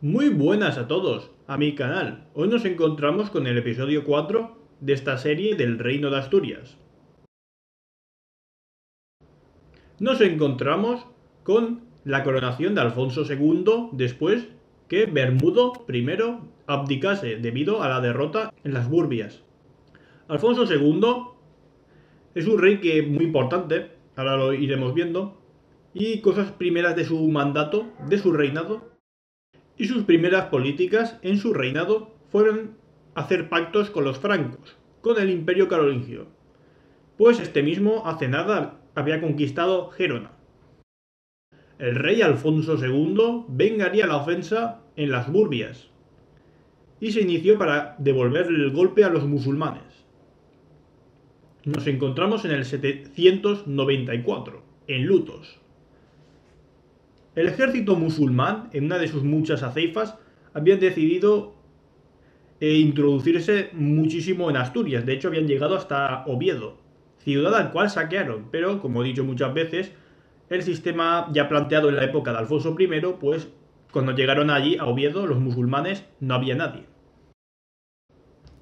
Muy buenas a todos, a mi canal. Hoy nos encontramos con el episodio 4 de esta serie del Reino de Asturias. Nos encontramos con la coronación de Alfonso II después que Bermudo I abdicase debido a la derrota en las Burbias. Alfonso II es un rey que muy importante, ahora lo iremos viendo, y cosas primeras de su mandato, de su reinado, y sus primeras políticas en su reinado fueron hacer pactos con los francos, con el imperio carolingio, pues este mismo hace nada había conquistado Gerona. El rey Alfonso II vengaría la ofensa en las Burbias y se inició para devolver el golpe a los musulmanes. Nos encontramos en el 794, en Lutos. El ejército musulmán, en una de sus muchas aceifas, había decidido introducirse muchísimo en Asturias. De hecho, habían llegado hasta Oviedo, ciudad al cual saquearon. Pero, como he dicho muchas veces, el sistema ya planteado en la época de Alfonso I, pues cuando llegaron allí a Oviedo, los musulmanes, no había nadie.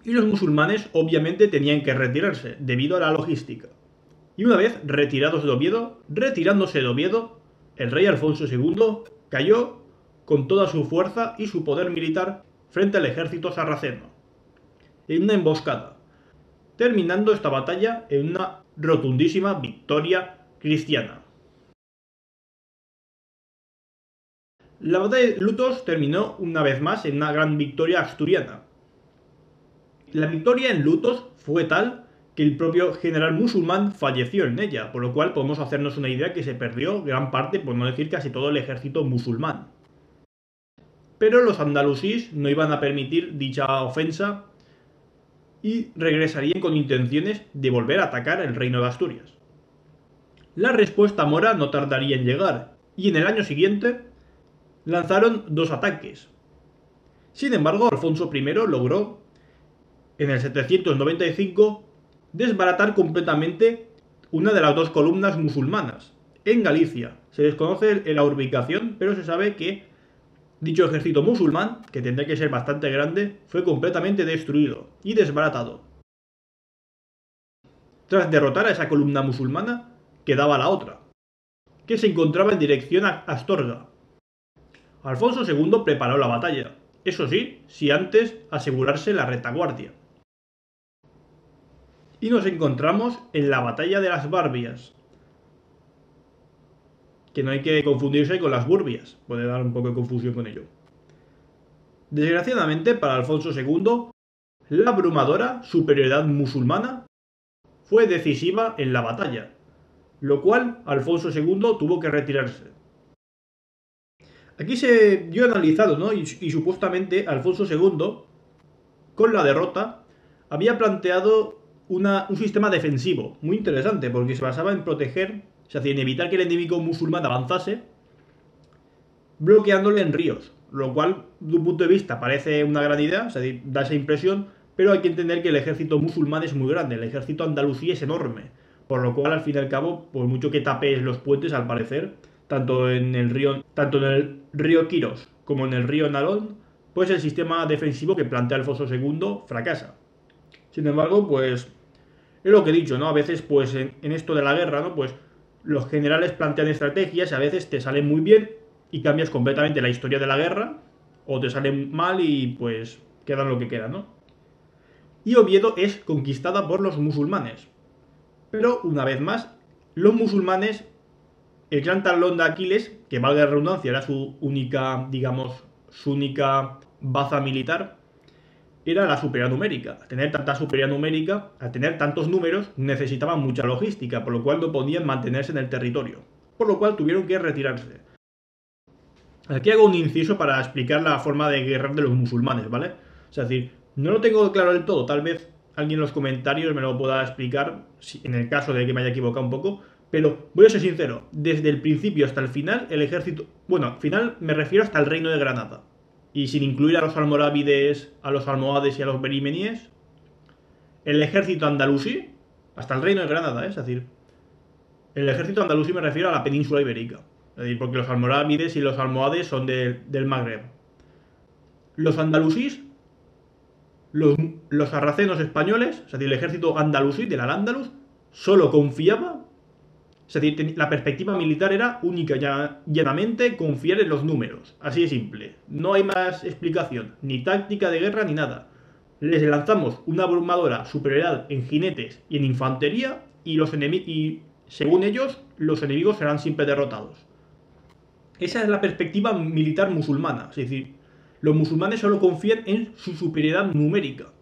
Y los musulmanes obviamente tenían que retirarse debido a la logística. Y una vez retirándose de Oviedo, el rey Alfonso II cayó con toda su fuerza y su poder militar frente al ejército sarraceno, en una emboscada, terminando esta batalla en una rotundísima victoria cristiana. La batalla de Lutos terminó una vez más en una gran victoria asturiana. La victoria en Lutos fue tal que el propio general musulmán falleció en ella, por lo cual podemos hacernos una idea que se perdió gran parte, por no decir casi todo el ejército musulmán. Pero los andalusíes no iban a permitir dicha ofensa y regresarían con intenciones de volver a atacar el reino de Asturias. La respuesta mora no tardaría en llegar, y en el año siguiente lanzaron dos ataques. Sin embargo, Alfonso I logró, en el 795, desbaratar completamente una de las dos columnas musulmanas, en Galicia. Se desconoce la ubicación, pero se sabe que dicho ejército musulmán, que tendría que ser bastante grande, fue completamente destruido y desbaratado. Tras derrotar a esa columna musulmana, quedaba la otra, que se encontraba en dirección a Astorga. Alfonso II preparó la batalla, eso sí, si antes asegurarse la retaguardia. Y nos encontramos en la batalla de las Barbias, que no hay que confundirse con las Burbias, puede dar un poco de confusión con ello. Desgraciadamente para Alfonso II, la abrumadora superioridad musulmana fue decisiva en la batalla, lo cual Alfonso II tuvo que retirarse. Aquí yo he analizado, ¿no? Y supuestamente Alfonso II, con la derrota, había planteado un sistema defensivo muy interesante, porque se basaba en proteger, o sea, en evitar que el enemigo musulmán avanzase, bloqueándole en ríos, lo cual, de un punto de vista, parece una gran idea, o sea, da esa impresión, pero hay que entender que el ejército musulmán es muy grande, el ejército andalusí es enorme, por lo cual, al fin y al cabo, por mucho que tapes los puentes, al parecer, tanto en el río Quiros como en el río Nalón, pues el sistema defensivo que plantea Alfonso II fracasa. Sin embargo, pues es lo que he dicho, ¿no? A veces, pues en esto de la guerra, ¿no? Pues los generales plantean estrategias y a veces te salen muy bien y cambias completamente la historia de la guerra, o te salen mal y pues quedan lo que queda, ¿no? Y Oviedo es conquistada por los musulmanes. Pero, una vez más, los musulmanes, el gran talón de Aquiles, que valga la redundancia, era su única, digamos, su única baza militar, era la superioridad numérica. Al tener tanta superioridad numérica, al tener tantos números, necesitaban mucha logística, por lo cual no podían mantenerse en el territorio. Por lo cual tuvieron que retirarse. Aquí hago un inciso para explicar la forma de guerrear de los musulmanes, ¿vale? O sea, es decir, no lo tengo claro del todo, tal vez alguien en los comentarios me lo pueda explicar, en el caso de que me haya equivocado un poco, pero voy a ser sincero, desde el principio hasta el final, el ejército... Bueno, al final me refiero hasta el reino de Granada, y sin incluir a los almorávides, a los almohades y a los berimeníes, el ejército andalusí, hasta el reino de Granada, es decir, el ejército andalusí me refiero a la península ibérica. Es decir, porque los almorávides y los almohades son del Magreb. los andalusíes, los sarracenos españoles, es decir, el ejército andalusí del Al-Ándalus, solo confiaba, es decir, la perspectiva militar era única y llanamente confiar en los números. Así de simple. No hay más explicación, ni táctica de guerra ni nada. Les lanzamos una abrumadora superioridad en jinetes y en infantería y según ellos, los enemigos serán siempre derrotados. Esa es la perspectiva militar musulmana. Es decir, los musulmanes solo confían en su superioridad numérica.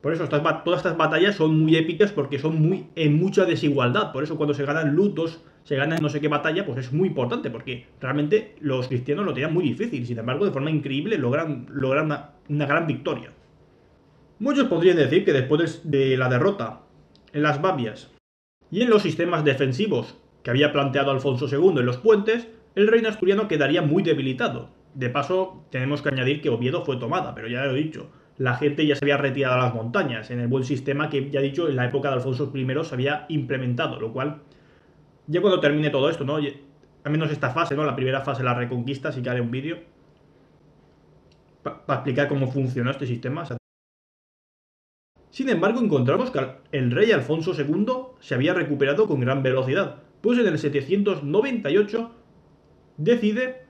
Por eso todas estas batallas son muy épicas porque son en mucha desigualdad. Por eso cuando se ganan lutos, se gana no sé qué batalla, pues es muy importante porque realmente los cristianos lo tenían muy difícil. Sin embargo, de forma increíble logran una gran victoria. Muchos podrían decir que después de la derrota en las Babias y en los sistemas defensivos que había planteado Alfonso II en los puentes, el reino asturiano quedaría muy debilitado. De paso, tenemos que añadir que Oviedo fue tomada, pero ya lo he dicho, la gente ya se había retirado a las montañas, en el buen sistema que, ya he dicho, en la época de Alfonso I se había implementado, lo cual, ya cuando termine todo esto, ¿no? Al menos esta fase, ¿no? La primera fase, la reconquista, sí que haré un vídeo para explicar cómo funcionó este sistema. Sin embargo, encontramos que el rey Alfonso II se había recuperado con gran velocidad, pues en el 798 decide,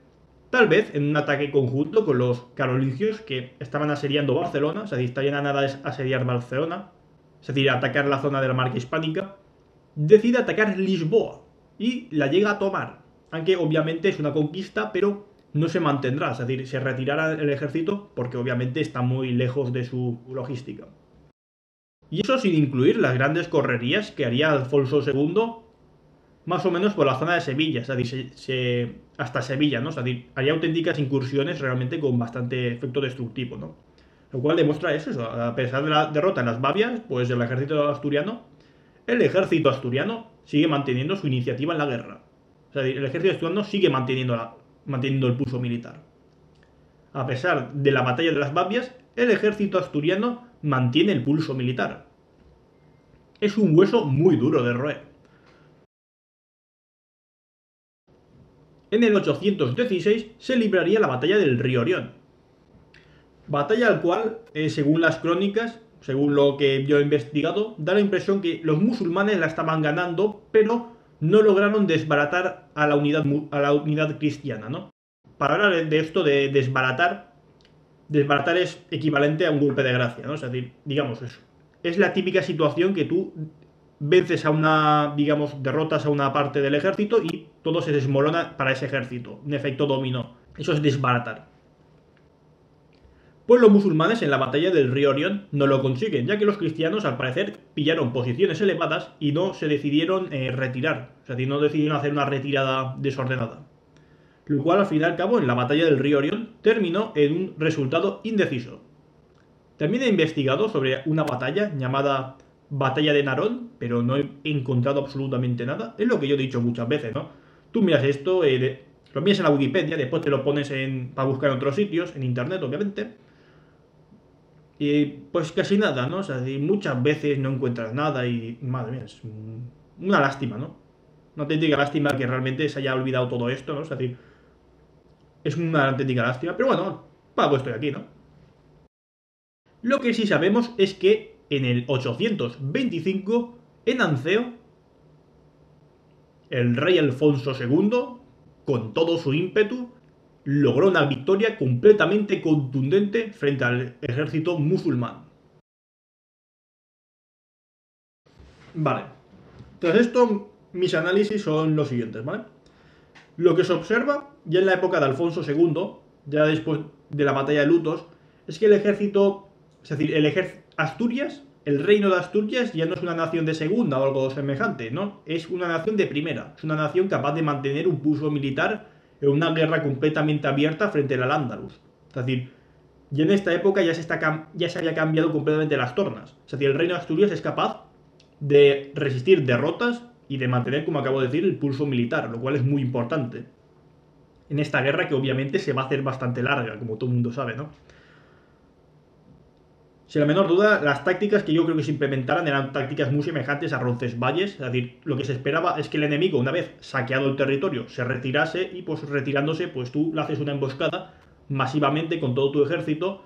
tal vez en un ataque conjunto con los carolingios que estaban asediando Barcelona, o sea, estarían a nada de asediar Barcelona, es decir, atacar la zona de la marca hispánica, decide atacar Lisboa y la llega a tomar, aunque obviamente es una conquista, pero no se mantendrá, es decir, se retirará el ejército porque obviamente está muy lejos de su logística. Y eso sin incluir las grandes correrías que haría Alfonso II más o menos por la zona de Sevilla, es decir, hasta Sevilla, ¿no? Es decir, haría auténticas incursiones realmente con bastante efecto destructivo, ¿no? Lo cual demuestra eso, a pesar de la derrota en las Babias, pues el ejército asturiano sigue manteniendo su iniciativa en la guerra. O sea, el ejército asturiano sigue manteniendo el pulso militar. A pesar de la batalla de las Babias, el ejército asturiano mantiene el pulso militar. Es un hueso muy duro de roer. En el 816 se libraría la batalla del río Orión. Batalla al cual, según las crónicas, según lo que yo he investigado, da la impresión que los musulmanes la estaban ganando, pero no lograron desbaratar a la unidad cristiana, ¿no? Para hablar de esto de desbaratar es equivalente a un golpe de gracia, ¿no? Es decir, digamos eso. Es la típica situación que tú vences derrotas a una parte del ejército y todo se desmorona para ese ejército. Un efecto dominó. Eso es desbaratar. Pues los musulmanes en la batalla del río Orión no lo consiguen, ya que los cristianos al parecer pillaron posiciones elevadas y no se decidieron retirar. O sea, no decidieron hacer una retirada desordenada. Lo cual al fin y al cabo en la batalla del río Orión terminó en un resultado indeciso. También he investigado sobre una batalla llamada Batalla de Narón, pero no he encontrado absolutamente nada. Es lo que yo he dicho muchas veces, ¿no? Tú miras esto, lo miras en la Wikipedia, después te lo pones para buscar en otros sitios, en internet, obviamente. Y pues casi nada, ¿no? O sea, muchas veces no encuentras nada y, madre mía, es una lástima, ¿no? Una auténtica lástima que realmente se haya olvidado todo esto, ¿no? O sea, es una auténtica lástima, pero bueno, para algo estoy aquí, ¿no? Lo que sí sabemos es que en el 825, en Anceo, el rey Alfonso II, con todo su ímpetu, logró una victoria completamente contundente frente al ejército musulmán. Vale. Tras esto, mis análisis son los siguientes, ¿vale? Lo que se observa ya en la época de Alfonso II, ya después de la batalla de Lutos, es que el ejército, es decir, Asturias, el reino de Asturias ya no es una nación de segunda o algo semejante, ¿no? Es una nación de primera, es una nación capaz de mantener un pulso militar en una guerra completamente abierta frente al Al-Ándalus. Es decir, ya en esta época ya se había cambiado completamente las tornas. Es decir, el reino de Asturias es capaz de resistir derrotas y de mantener, como acabo de decir, el pulso militar, lo cual es muy importante en esta guerra que obviamente se va a hacer bastante larga, como todo el mundo sabe, ¿no? Sin la menor duda, las tácticas que yo creo que se implementaran eran tácticas muy semejantes a Roncesvalles, es decir, lo que se esperaba es que el enemigo, una vez saqueado el territorio, se retirase y pues retirándose, pues tú le haces una emboscada masivamente con todo tu ejército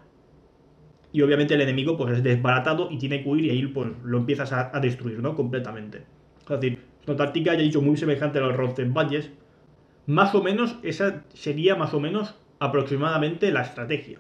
y obviamente el enemigo pues es desbaratado y tiene que huir y ahí pues lo empiezas a destruir, ¿no? Completamente. Es decir, es una táctica, ya he dicho, muy semejante a los Roncesvalles. Más o menos, esa sería más o menos aproximadamente la estrategia.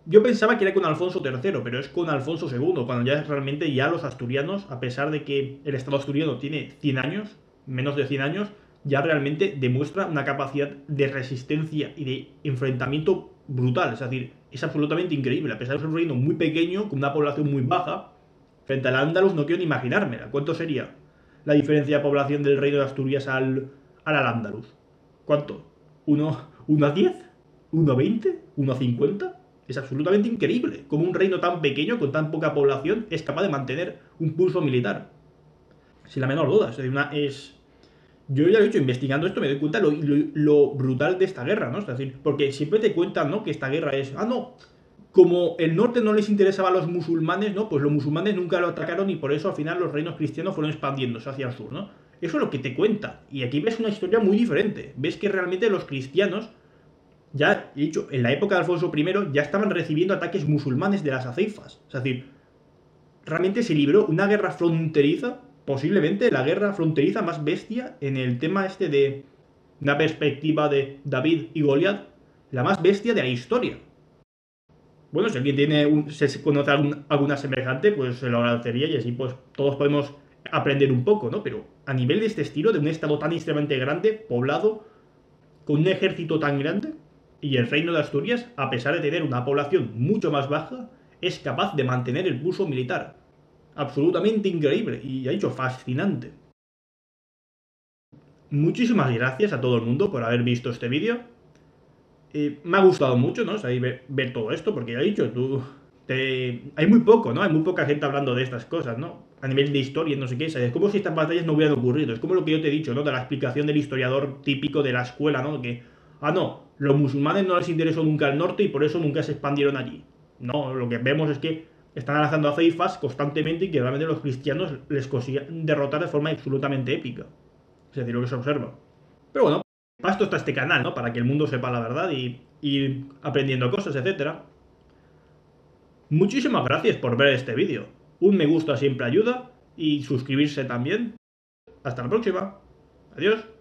Yo pensaba que era con Alfonso III, pero es con Alfonso II, cuando ya realmente ya los asturianos, a pesar de que el Estado asturiano tiene 100 años, menos de 100 años, ya realmente demuestra una capacidad de resistencia y de enfrentamiento brutal. Es decir, es absolutamente increíble. A pesar de ser un reino muy pequeño, con una población muy baja, frente al Andaluz no quiero ni imaginármela. ¿Cuánto sería la diferencia de población del reino de Asturias al Andaluz? ¿Cuánto? ¿Uno a 10? ¿Uno a 20? ¿Uno a 50? Es absolutamente increíble cómo un reino tan pequeño, con tan poca población, es capaz de mantener un pulso militar. Sin la menor duda. Yo ya lo he dicho, investigando esto me doy cuenta lo brutal de esta guerra, ¿no? Es decir, porque siempre te cuentan, ¿no? Que esta guerra es... Ah, no. Como el norte no les interesaba a los musulmanes, ¿no? Pues los musulmanes nunca lo atacaron y por eso al final los reinos cristianos fueron expandiéndose hacia el sur, ¿no? Eso es lo que te cuenta. Y aquí ves una historia muy diferente. Ves que realmente los cristianos ya he dicho, en la época de Alfonso I ya estaban recibiendo ataques musulmanes de las aceifas. Es decir, realmente se libró una guerra fronteriza, posiblemente la guerra fronteriza más bestia en el tema este de una perspectiva de David y Goliat, la más bestia de la historia. Bueno, si alguien se conoce alguna semejante, pues se lo agradecería y así pues todos podemos aprender un poco, ¿no? Pero a nivel de este estilo, de un estado tan extremadamente grande, poblado, con un ejército tan grande, y el reino de Asturias, a pesar de tener una población mucho más baja, es capaz de mantener el pulso militar. Absolutamente increíble y, ha dicho, fascinante. Muchísimas gracias a todo el mundo por haber visto este vídeo. Me ha gustado mucho, ¿no? O sea, ver todo esto, porque ya he dicho, hay muy poco, ¿no? Hay muy poca gente hablando de estas cosas, ¿no? A nivel de historia, no sé qué, ¿sabes? Es como si estas batallas no hubieran ocurrido. Es como lo que yo te he dicho, ¿no? De la explicación del historiador típico de la escuela, ¿no? Que, no, los musulmanes no les interesó nunca el norte y por eso nunca se expandieron allí. No, lo que vemos es que están lanzando aceifas constantemente y que realmente los cristianos les consiguen derrotar de forma absolutamente épica. Es decir, lo que se observa. Pero bueno, para esto está este canal, ¿no? Para que el mundo sepa la verdad y ir aprendiendo cosas, etcétera. Muchísimas gracias por ver este vídeo. Un me gusta siempre ayuda y suscribirse también. Hasta la próxima. Adiós.